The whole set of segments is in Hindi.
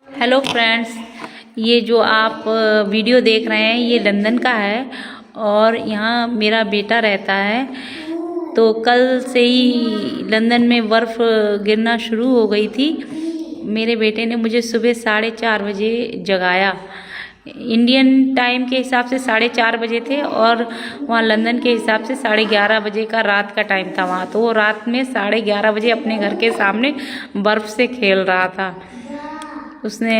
हेलो फ्रेंड्स, ये जो आप वीडियो देख रहे हैं ये लंदन का है और यहाँ मेरा बेटा रहता है। तो कल से ही लंदन में बर्फ़ गिरना शुरू हो गई थी। मेरे बेटे ने मुझे सुबह 4:30 बजे जगाया। इंडियन टाइम के हिसाब से 4:30 बजे थे और वहाँ लंदन के हिसाब से 11:30 बजे का रात का टाइम था वहाँ। तो वो रात में 11:30 बजे अपने घर के सामने बर्फ़ से खेल रहा था। उसने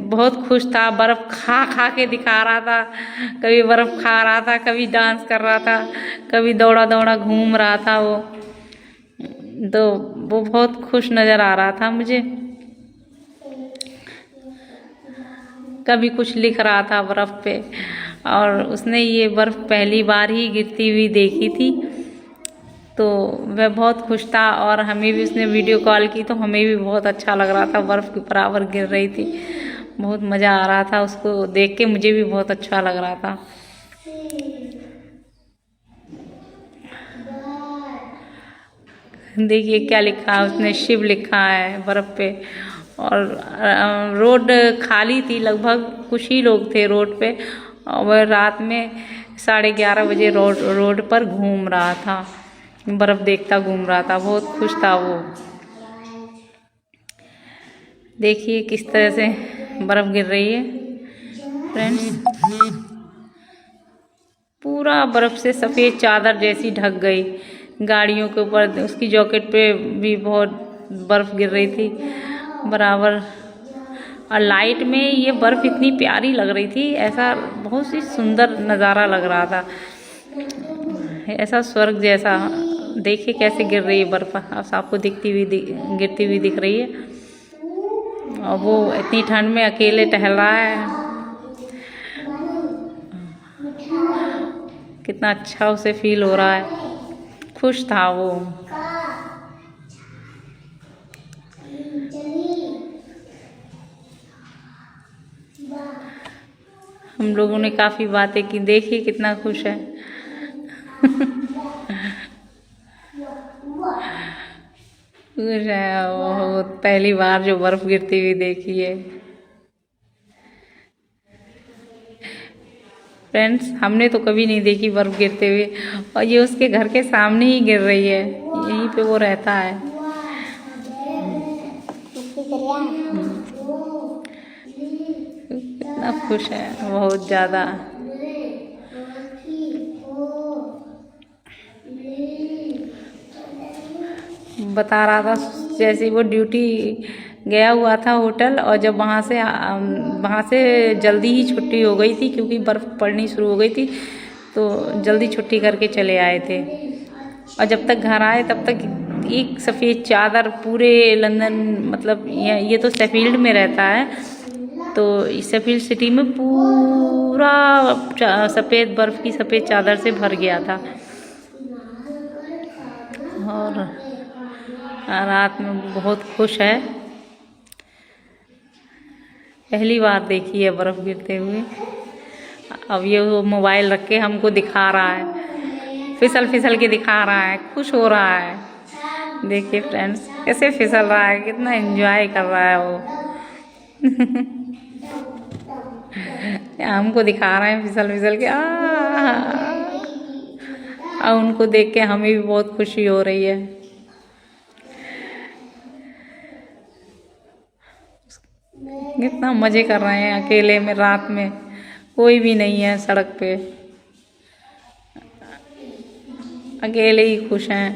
बहुत खुश था, बर्फ़ खा खा के दिखा रहा था। कभी बर्फ़ खा रहा था, कभी डांस कर रहा था, कभी दौड़ा दौड़ा घूम रहा था वो। तो वो बहुत खुश नज़र आ रहा था मुझे। कभी कुछ लिख रहा था बर्फ़ पे। और उसने ये बर्फ़ पहली बार ही गिरती हुई देखी थी। तो वह बहुत खुश था और हमें भी उसने वीडियो कॉल की तो हमें भी बहुत अच्छा लग रहा था। बर्फ़ के बराबर गिर रही थी, बहुत मज़ा आ रहा था। उसको देख के मुझे भी बहुत अच्छा लग रहा था। देखिए क्या लिखा है उसने, शिव लिखा है बर्फ़ पे। और रोड खाली थी, लगभग कुछ ही लोग थे रोड पे। और वह रात में 11:30 बजे रोड पर घूम रहा था, बर्फ़ देखता घूम रहा था। बहुत खुश था वो। देखिए किस तरह से बर्फ़ गिर रही है फ्रेंड्स। पूरा बर्फ़ से सफ़ेद चादर जैसी ढक गई। गाड़ियों के ऊपर, उसकी जैकेट पे भी बहुत बर्फ़ गिर रही थी बराबर। और लाइट में ये बर्फ़ इतनी प्यारी लग रही थी, ऐसा बहुत ही सुंदर नज़ारा लग रहा था, ऐसा स्वर्ग जैसा। देखिए कैसे गिर रही है बर्फ़, आपको गिरती हुई दिख रही है। और वो इतनी ठंड में अकेले टहल रहा है। कितना अच्छा उसे फील हो रहा है, खुश था वो। हम लोगों ने काफ़ी बातें की। देखिए कितना खुश है। खुश है वो, पहली बार जो बर्फ़ गिरती हुई देखी है। फ्रेंड्स, हमने तो कभी नहीं देखी बर्फ़ गिरते हुए, और ये उसके घर के सामने ही गिर रही है, यहीं पे वो रहता है। कितना खुश है, बहुत ज़्यादा। बता रहा था जैसे वो ड्यूटी गया हुआ था होटल, और जब वहाँ से जल्दी ही छुट्टी हो गई थी क्योंकि बर्फ़ पड़नी शुरू हो गई थी। तो जल्दी छुट्टी करके चले आए थे। और जब तक घर आए तब तक एक सफ़ेद चादर पूरे लंदन, मतलब ये तो शेफील्ड में रहता है, तो शेफील्ड सिटी में पूरा सफ़ेद बर्फ़ की सफ़ेद चादर से भर गया था। और रात में बहुत खुश है, पहली बार देखी है बर्फ़ गिरते हुए। अब ये वो मोबाइल रख के हमको दिखा रहा है, फिसल फिसल के दिखा रहा है, खुश हो रहा है। देखिए फ्रेंड्स कैसे फिसल रहा है, कितना एंजॉय कर रहा है वो। हमको दिखा रहे हैं फिसल फिसल के। और उनको देख के हमें भी बहुत खुशी हो रही है। कितना मज़े कर रहे हैं अकेले में, रात में कोई भी नहीं है सड़क पे, अकेले ही खुश हैं।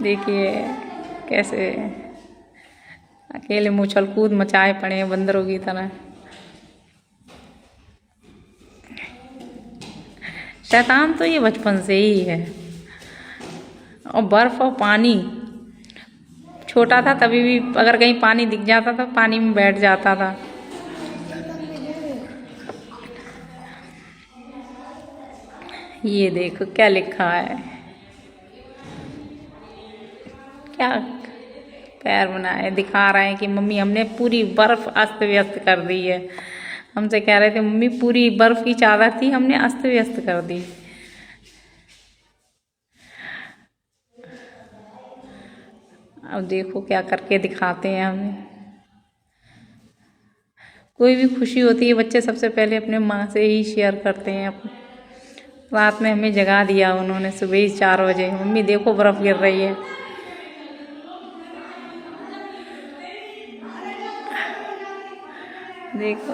देखिए कैसे अकेले उछल कूद मचाए पड़े हैं बंदरों की तरह। शैतान तो ये बचपन से ही है। और बर्फ़ और पानी, छोटा था तभी भी अगर कहीं पानी दिख जाता था पानी में बैठ जाता था। ये देखो क्या लिखा है, क्या पैर बनाए दिखा रहे हैं कि मम्मी हमने पूरी बर्फ़ अस्त व्यस्त कर दी है। हमसे कह रहे थे मम्मी पूरी बर्फ़ की चादर थी, हमने अस्त व्यस्त कर दी। अब देखो क्या करके दिखाते हैं हमें। कोई भी खुशी होती है बच्चे सबसे पहले अपने माँ से ही शेयर करते हैं। रात में हमें जगा दिया उन्होंने सुबह ही 4 बजे, मम्मी देखो बर्फ गिर रही है। देखो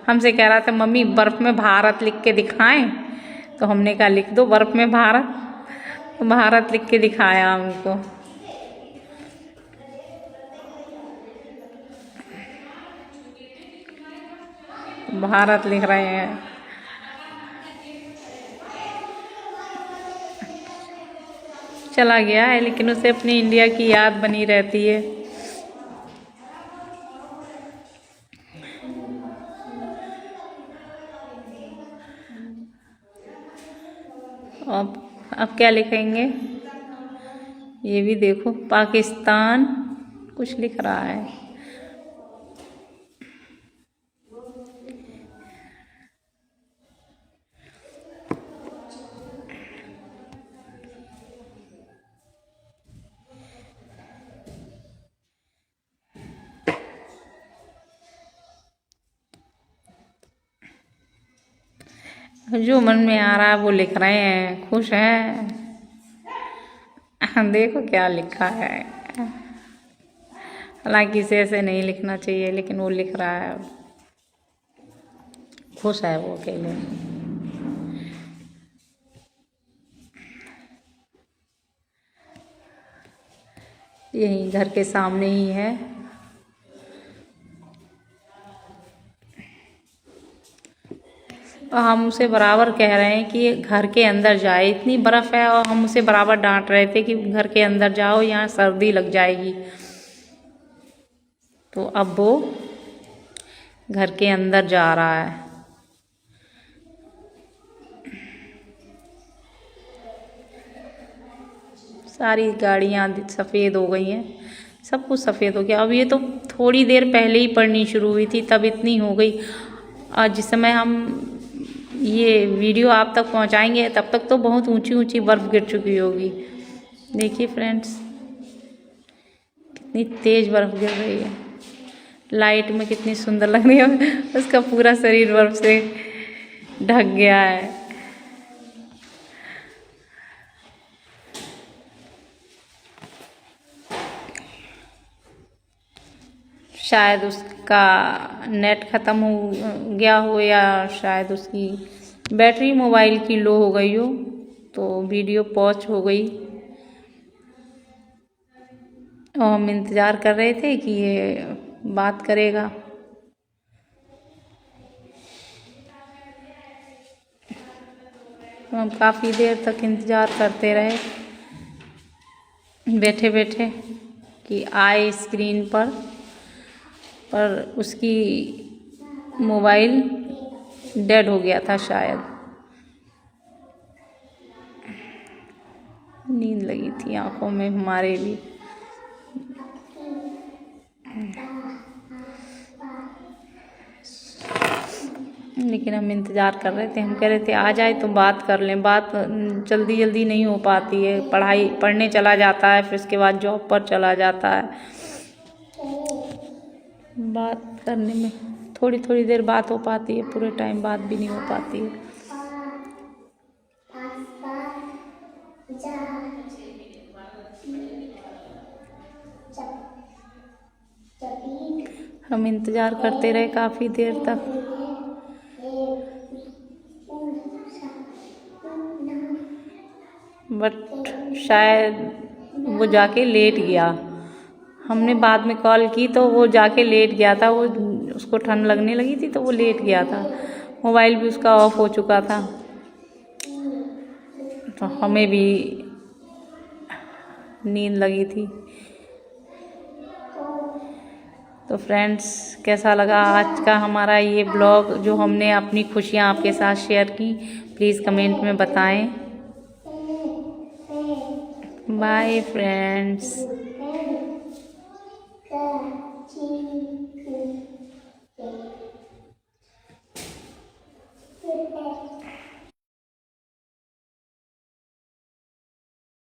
हमसे कह रहा था मम्मी बर्फ में भारत लिख के दिखाएं, तो हमने कहा लिख दो बर्फ में भारत, तो भारत लिख के दिखाया हमको। भारत लिख रहे हैं। चला गया है लेकिन उसे अपनी इंडिया की याद बनी रहती है। अब क्या लिखेंगे, ये भी देखो पाकिस्तान कुछ लिख रहा है। जो मन में आ रहा है वो लिख रहे हैं, खुश हैं। देखो क्या लिखा है, हालांकि इसे ऐसे नहीं लिखना चाहिए लेकिन वो लिख रहा है, खुश है वो अकेले। यही घर के सामने ही है। और हम उसे बराबर कह रहे हैं कि घर के अंदर जाए, इतनी बर्फ है और हम उसे बराबर डांट रहे थे कि घर के अंदर जाओ यहाँ सर्दी लग जाएगी। तो अब वो घर के अंदर जा रहा है। सारी गाड़ियाँ सफ़ेद हो गई हैं, सब कुछ सफ़ेद हो गया। अब ये तो थोड़ी देर पहले ही पड़नी शुरू हुई थी तब इतनी हो गई, और जिस समय हम ये वीडियो आप तक पहुंचाएंगे तब तक तो बहुत ऊंची ऊंची बर्फ़ गिर चुकी होगी। देखिए फ्रेंड्स कितनी तेज़ बर्फ़ गिर रही है, लाइट में कितनी सुंदर लग रही है। उसका पूरा शरीर बर्फ़ से ढक गया है। शायद उसका नेट ख़त्म हो गया हो या शायद उसकी बैटरी मोबाइल की लो हो गई हो, तो वीडियो पॉज हो गई। और हम इंतज़ार कर रहे थे कि ये बात करेगा। तो हम काफ़ी देर तक इंतज़ार करते रहे बैठे बैठे कि आए स्क्रीन पर उसकी मोबाइल डेड हो गया था शायद। नींद लगी थी आंखों में हमारे भी। लेकिन हम इंतज़ार कर रहे थे, हम कह रहे थे आ जाए तो बात कर लें। बात जल्दी जल्दी नहीं हो पाती है, पढ़ने चला जाता है, फिर उसके बाद जॉब पर चला जाता है। बात करने में थोड़ी थोड़ी देर बात हो पाती है, पूरे टाइम बात भी नहीं हो पाती है। हम इंतज़ार करते रहे काफ़ी देर तक, बट शायद वो जाके लेट गया। हमने बाद में कॉल की तो वो जाके लेट गया था, वो उसको ठंड लगने लगी थी तो वो लेट गया था। मोबाइल भी उसका ऑफ हो चुका था, तो हमें भी नींद लगी थी। तो फ्रेंड्स कैसा लगा आज का हमारा ये ब्लॉग, जो हमने अपनी खुशियाँ आपके साथ शेयर की, प्लीज़ कमेंट में बताएं। Bye friends.